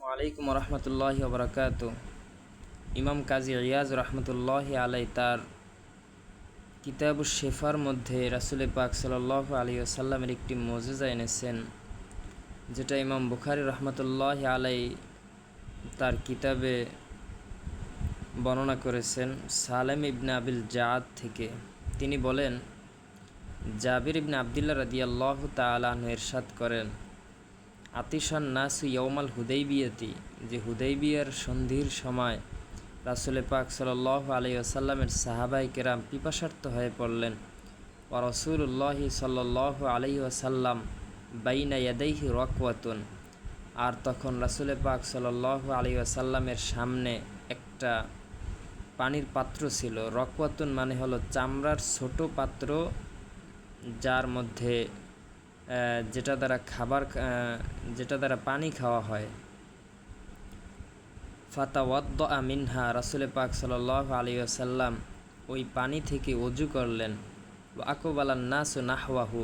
আলাইকুম রহমতুল্লাহি ওবরাকাত। ইমাম কাজী ইয়াজ রহমতুল্লাহি আলাই তার কিতাবুশ শেফার মধ্যে রাসূল পাক সাল্লাল্লাহু আলাইহি ওয়াসাল্লামের একটি মুজিজা এনেছেন, যেটা ইমাম বুখারী রহমতুল্লাহি আলাই তার কিতাবে বর্ণনা করেছেন সালেম ইবনে আবিল জাদ থেকে। তিনি বলেন, জাবির ইবনে আবদুল্লাহ রাদিয়াল্লাহু তাআলা আনহু ইরশাদ করেন, আতিশান নাসু ইয়াউমাল হুদাইবিয়াতি, যে হুদাইবিয়ার সন্ধির সময় রাসূল পাক সাল্লাল্লাহু আলাইহি ওয়াসাল্লামের সাহাবায়ে কেরাম পিপাসার্ত হয়ে পড়লেন। ওয়া রাসূলুল্লাহি সাল্লাল্লাহু আলাইহি ওয়াসাল্লাম বাইনা ইয়াদাইহি রাকওয়াতুন, আর তখন রাসূল পাক সাল্লাল্লাহু আলাইহি ওয়াসাল্লামের সামনে একটা পানির পাত্র ছিল। রকওয়াতুন মানে হলো চামড়ার ছোট পাত্র, যার মধ্যে যেটা দ্বারা পানি খাওয়া হয়। ফাতাওয়াদ্দা মিনহা, রাসূল পাক সাল্লাল্লাহু আলাইহি ওয়াসাল্লাম ওই পানি থেকে ওযু করলেন। ওয়া আকবালান নাসু নাহওয়াহু,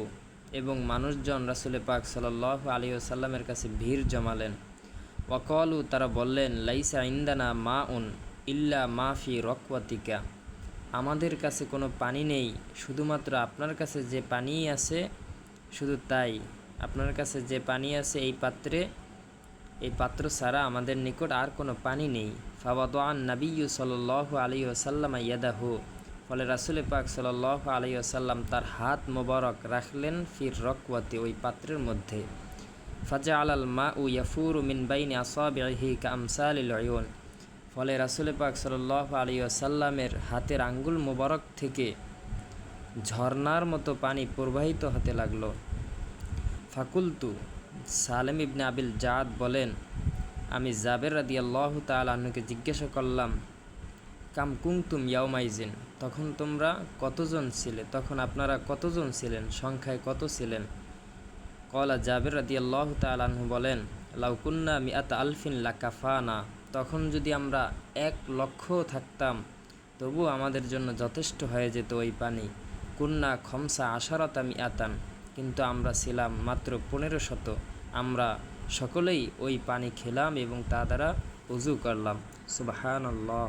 এবং মানুষজন রাসূল পাক সাল্লাল্লাহু আলাইহি ওয়াসাল্লামের কাছে ভিড় জমালেন। ওয়া ক্বালু, তারা বললেন, লাইসা ইনদানা মাউন ইল্লা মা ফি রকওয়াতিকা, আমাদের কাছে কোনো পানি নেই, শুধুমাত্র আপনার কাছে যে পানি আছে, শুধু তাই, আপনার কাছে যে পানি আছে এই পাত্র ছাড়া আমাদের নিকট আর কোনো পানি নেই। ফাওয়াদাআন নাবিয়্যু সাল্লাল্লাহু আলাইহি ওয়াসাল্লাম ইয়াদাহু, ফলে রাসূল পাক সাল্লাল্লাহু আলাইহি ওয়াসাল্লাম তার হাত মোবারক রাখলেন ফির রকওয়াতি, ওই পাত্রের মধ্যে। ফাজাআলাল মাউ ইয়াফুরু মিন বাইনি আসাবিহি কামসালিল উয়ুন, ফলে রাসূল পাক সাল্লাল্লাহু আলাইহি ওয়াসাল্লামের হাতের আঙ্গুল মোবারক থেকে ঝর্ণার মতো পানি প্রবাহিত হতে লাগলো। ফাকুলতু, সালেম ইবনে আবিল জাদ বলেন, আমি জাবের রাদিয়াল্লাহু তাআলা আনহুকে জিজ্ঞাসা করলাম, কাম কুনতুম ইয়াউমাইজিন, তখন আপনারা কতজন ছিলেন, সংখ্যায় কত ছিলেন? কলা, জাবের রাদিয়াল্লাহু তাআলা আনহু বলেন, লাউ কুন্না মিআতা আলফিন লাকাফানা, তখন যদি আমরা 1,00,000 থাকতাম তবু আমাদের জন্য যথেষ্ট হয়ে যেত ওই পানি। কুন্না খমসা আশারাতা মিআতান, কিন্তু আমরা ছিলাম মাত্র 1500, আমরা সকলেই ওই পানি খেলাম এবং তা দ্বারা উযু করলাম। সুবহানাল্লাহ।